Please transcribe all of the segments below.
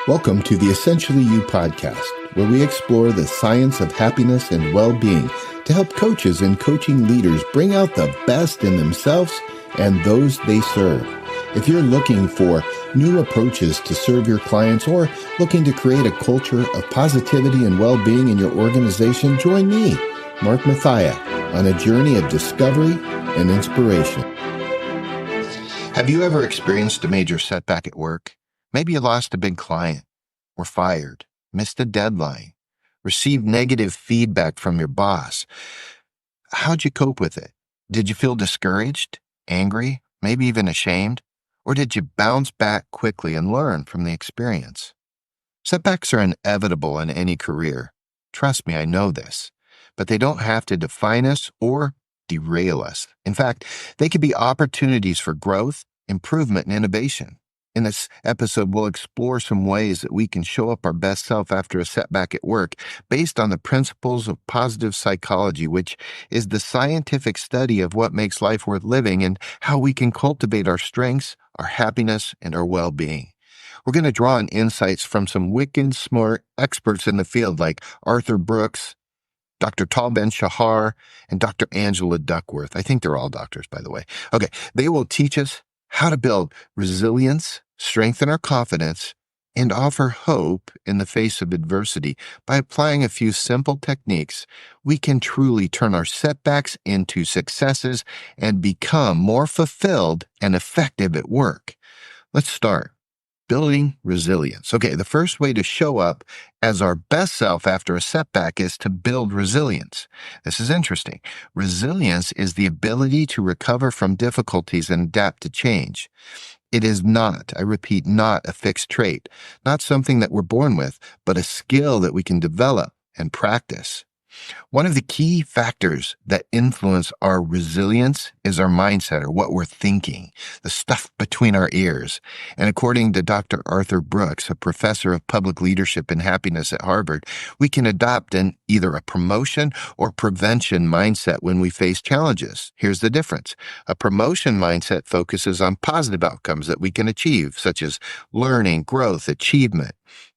Welcome to the Essentially You podcast, where we explore the science of happiness and well-being to help coaches and coaching leaders bring out the best in themselves and those they serve. If you're looking for new approaches to serve your clients or looking to create a culture of positivity and well-being in your organization, join me, Mark Mathia, on a journey of discovery and inspiration. Have you ever experienced a major setback at work? Maybe you lost a big client, were fired, missed a deadline, received negative feedback from your boss. How'd you cope with it? Did you feel discouraged, angry, maybe even ashamed? Or did you bounce back quickly and learn from the experience? Setbacks are inevitable in any career. Trust me, I know this. But they don't have to define us or derail us. In fact, they could be opportunities for growth, improvement, and innovation. In this episode, we'll explore some ways that we can show up our best self after a setback at work based on the principles of positive psychology, which is the scientific study of what makes life worth living and how we can cultivate our strengths, our happiness, and our well-being. We're going to draw on insights from some wicked smart experts in the field like Arthur Brooks, Dr. Tal Ben-Shahar, and Dr. Angela Duckworth. I think they're all doctors, by the way. Okay, they will teach us how to build resilience, strengthen our confidence, and offer hope in the face of adversity. By applying a few simple techniques, we can truly turn our setbacks into successes and become more fulfilled and effective at work. Let's start. Building resilience. Okay, the first way to show up as our best self after a setback is to build resilience. This is interesting. Resilience is the ability to recover from difficulties and adapt to change. It is not, I repeat, not a fixed trait, not something that we're born with, but a skill that we can develop and practice. One of the key factors that influence our resilience is our mindset, or what we're thinking, the stuff between our ears. And according to Dr. Arthur Brooks, a professor of public leadership and happiness at Harvard, we can adopt either a promotion or prevention mindset when we face challenges. Here's the difference. A promotion mindset focuses on positive outcomes that we can achieve, such as learning, growth, achievement.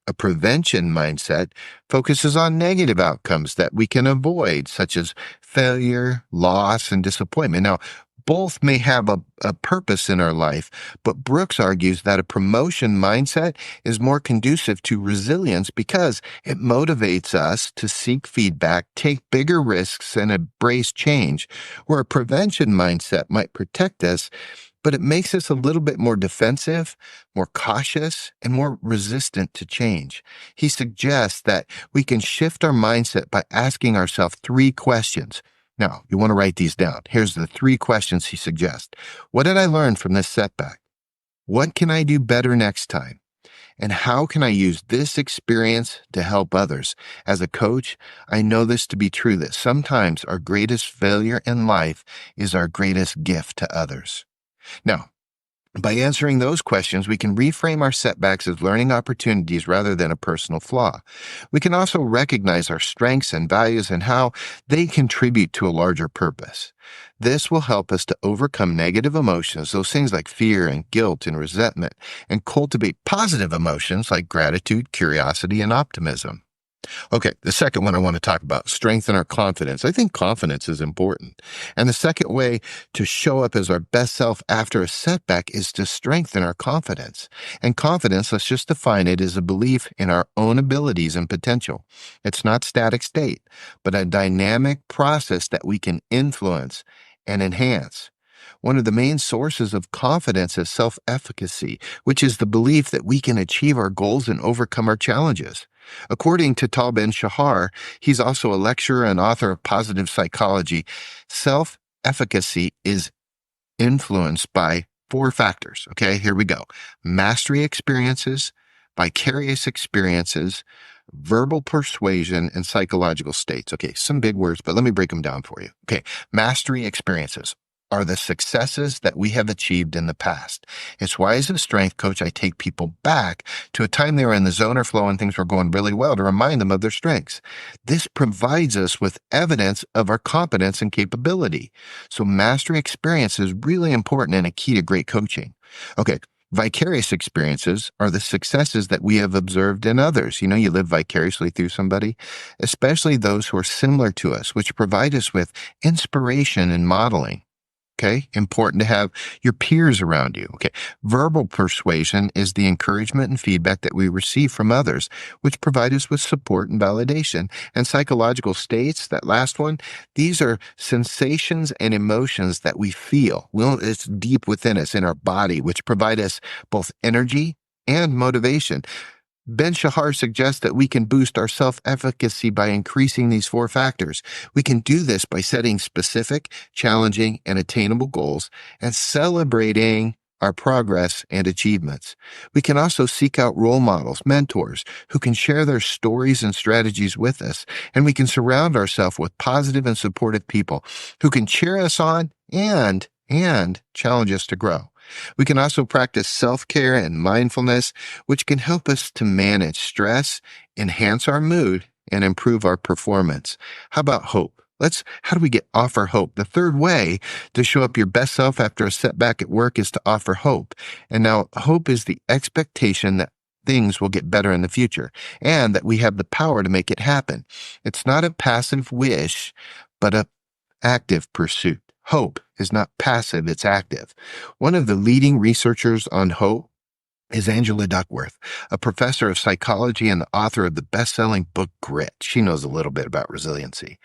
A prevention mindset focuses on negative outcomes that we can avoid, such as failure, loss, and disappointment. Now, both may have a purpose in our life, but Brooks argues that a promotion mindset is more conducive to resilience because it motivates us to seek feedback, take bigger risks, and embrace change, where a prevention mindset might protect us, but it makes us a little bit more defensive, more cautious, and more resistant to change. He suggests that we can shift our mindset by asking ourselves 3 questions. Now, you want to write these down. Here's the 3 questions he suggests. What did I learn from this setback? What can I do better next time? And how can I use this experience to help others? As a coach, I know this to be true, that sometimes our greatest failure in life is our greatest gift to others. Now, by answering those questions, we can reframe our setbacks as learning opportunities rather than a personal flaw. We can also recognize our strengths and values and how they contribute to a larger purpose. This will help us to overcome negative emotions, those things like fear and guilt and resentment, and cultivate positive emotions like gratitude, curiosity, and optimism. Okay, the second one I want to talk about, strengthen our confidence. I think confidence is important. And the second way to show up as our best self after a setback is to strengthen our confidence. And confidence, let's just define it, is a belief in our own abilities and potential. It's not static state, but a dynamic process that we can influence and enhance. One of the main sources of confidence is self-efficacy, which is the belief that we can achieve our goals and overcome our challenges. According to Tal Ben-Shahar, he's also a lecturer and author of positive psychology. Self-efficacy is influenced by 4 factors. Okay, here we go. Mastery experiences, vicarious experiences, verbal persuasion, and psychological states. Okay, some big words, but let me break them down for you. Okay, mastery experiences are the successes that we have achieved in the past. It's why, as a strength coach, I take people back to a time they were in the zone or flow and things were going really well to remind them of their strengths. This provides us with evidence of our competence and capability. So mastery experience is really important and a key to great coaching. Okay, Vicarious experiences are the successes that we have observed in others. You know, you live vicariously through somebody, especially those who are similar to us, which provide us with inspiration and modeling. Okay. Important to have your peers around you. Okay. Verbal persuasion is the encouragement and feedback that we receive from others, which provide us with support and validation. And psychological states, that last one, these are sensations and emotions that we feel. Well, it's deep within us in our body, which provide us both energy and motivation. Ben Shahar suggests that we can boost our self-efficacy by increasing these four factors. We can do this by setting specific, challenging, and attainable goals and celebrating our progress and achievements. We can also seek out role models, mentors, who can share their stories and strategies with us. And we can surround ourselves with positive and supportive people who can cheer us on and challenge us to grow. We can also practice self-care and mindfulness, which can help us to manage stress, enhance our mood, and improve our performance. How about hope? How do we get offer hope? The third way to show up your best self after a setback at work is to offer hope. And now hope is the expectation that things will get better in the future and that we have the power to make it happen. It's not a passive wish, but a active pursuit. Hope is not passive, it's active. One of the leading researchers on hope is Angela Duckworth, a professor of psychology and the author of the best-selling book Grit. She knows a little bit about resiliency.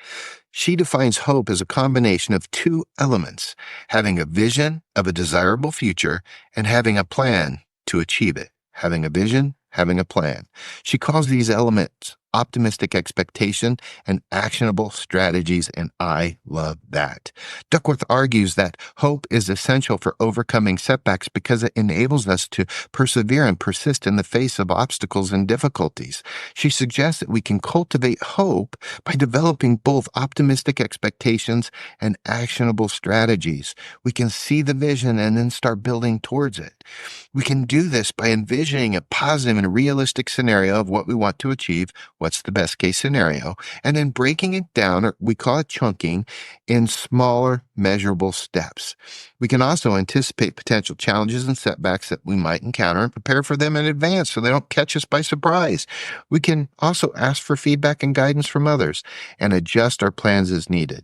She defines hope as a combination of two elements: having a vision of a desirable future and having a plan to achieve it. Having a vision, having a plan. She calls these elements optimistic expectation and actionable strategies, and I love that. Duckworth argues that hope is essential for overcoming setbacks because it enables us to persevere and persist in the face of obstacles and difficulties. She suggests that we can cultivate hope by developing both optimistic expectations and actionable strategies. We can see the vision and then start building towards it. We can do this by envisioning a positive and realistic scenario of what we want to achieve, what's the best case scenario, and then breaking it down, or we call it chunking, in smaller, measurable steps. We can also anticipate potential challenges and setbacks that we might encounter and prepare for them in advance so they don't catch us by surprise. We can also ask for feedback and guidance from others and adjust our plans as needed.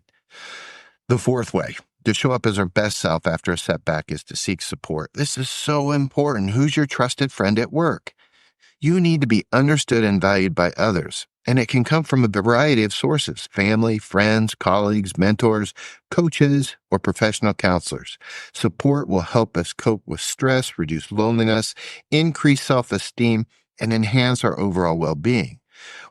The fourth way to show up as our best self after a setback is to seek support. This is so important. Who's your trusted friend at work? You need to be understood and valued by others, and it can come from a variety of sources: family, friends, colleagues, mentors, coaches, or professional counselors. Support will help us cope with stress, reduce loneliness, increase self-esteem, and enhance our overall well-being.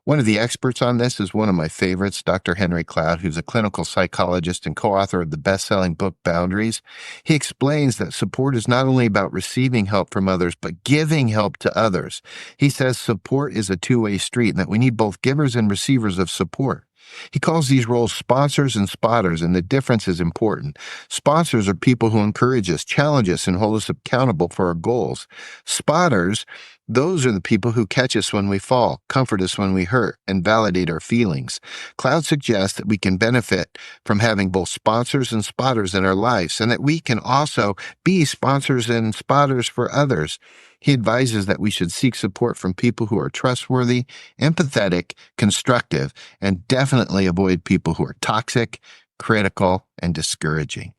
One of the experts on this is one of my favorites, Dr. Henry Cloud, who's a clinical psychologist and co-author of the best-selling book Boundaries. He explains that support is not only about receiving help from others, but giving help to others. He says support is a two-way street and that we need both givers and receivers of support. He calls these roles sponsors and spotters, and the difference is important. Sponsors are people who encourage us, challenge us, and hold us accountable for our goals. Spotters, those are the people who catch us when we fall, comfort us when we hurt, and validate our feelings. Cloud suggests that we can benefit from having both sponsors and spotters in our lives, and that we can also be sponsors and spotters for others. He advises that we should seek support from people who are trustworthy, empathetic, constructive, and definitely avoid people who are toxic, critical, and discouraging.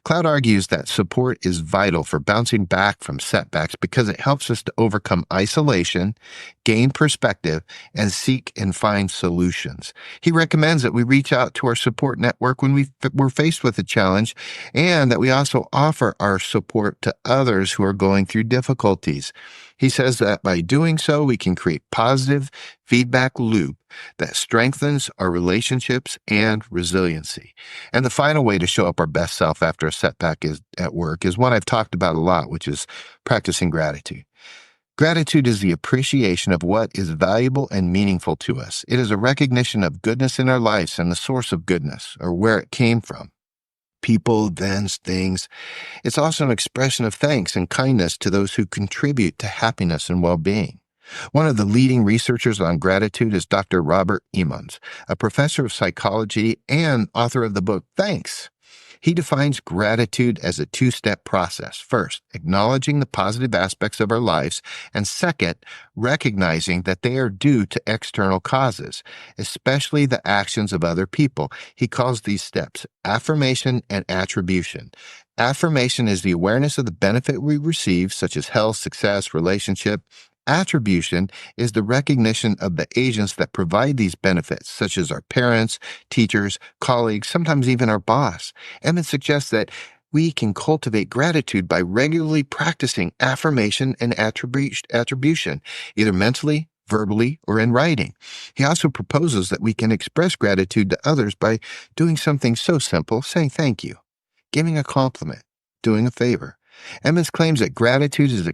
Cloud argues that support is vital for bouncing back from setbacks because it helps us to overcome isolation, gain perspective, and seek and find solutions. He recommends that we reach out to our support network when we're faced with a challenge, and that we also offer our support to others who are going through difficulties. He says that by doing so, we can create positive feedback loop that strengthens our relationships and resiliency. And the final way to show up our best self after a setback at work is one I've talked about a lot, which is practicing gratitude. Gratitude is the appreciation of what is valuable and meaningful to us. It is a recognition of goodness in our lives and the source of goodness, or where it came from. People, events, things. It's also an expression of thanks and kindness to those who contribute to happiness and well-being. One of the leading researchers on gratitude is Dr. Robert Emmons, a professor of psychology and author of the book Thanks. He defines gratitude as a two-step process. First, acknowledging the positive aspects of our lives, and second, recognizing that they are due to external causes, especially the actions of other people. He calls these steps affirmation and attribution. Affirmation is the awareness of the benefit we receive, such as health, success, relationship. Attribution is the recognition of the agents that provide these benefits, such as our parents, teachers, colleagues, sometimes even our boss. Emmett suggests that we can cultivate gratitude by regularly practicing affirmation and attribution, either mentally, verbally, or in writing. He also proposes that we can express gratitude to others by doing something so simple, saying thank you, giving a compliment, doing a favor. Emmons claims that gratitude is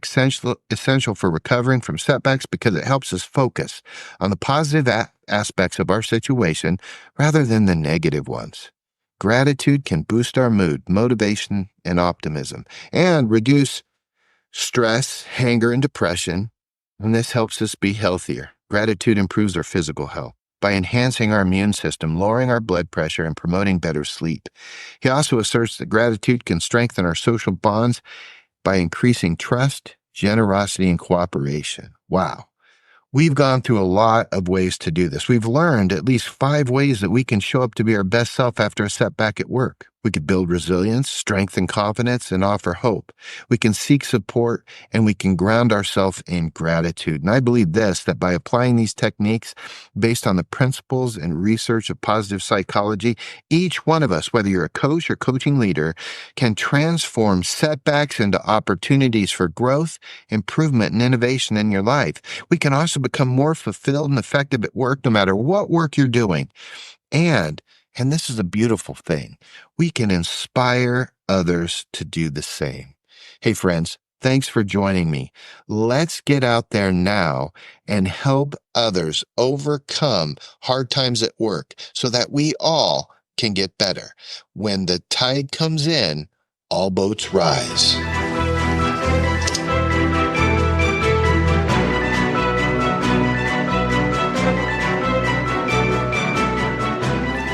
essential for recovering from setbacks because it helps us focus on the positive aspects of our situation rather than the negative ones. Gratitude can boost our mood, motivation, and optimism, and reduce stress, anger, and depression, and this helps us be healthier. Gratitude improves our physical health by enhancing our immune system, lowering our blood pressure, and promoting better sleep. He also asserts that gratitude can strengthen our social bonds by increasing trust, generosity, and cooperation. Wow. We've gone through a lot of ways to do this. We've learned at least 5 ways that we can show up to be our best self after a setback at work. We could build resilience, strengthen confidence, and offer hope. We can seek support, and we can ground ourselves in gratitude. And I believe this, that by applying these techniques based on the principles and research of positive psychology, each one of us, whether you're a coach or coaching leader, can transform setbacks into opportunities for growth, improvement, and innovation in your life. We can also become more fulfilled and effective at work, no matter what work you're doing. And this is a beautiful thing, we can inspire others to do the same. Hey friends, thanks for joining me. Let's get out there now and help others overcome hard times at work so that we all can get better. When the tide comes in, all boats rise.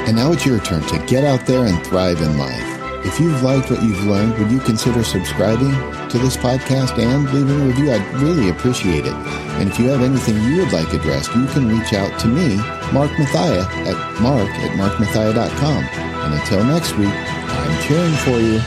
And now it's your turn to get out there and thrive in life. If you've liked what you've learned, would you consider subscribing to this podcast and leaving a review? I'd really appreciate it. And if you have anything you would like addressed, you can reach out to me, Mark Mathia, at mark@markmathia.com. And until next week, I'm cheering for you.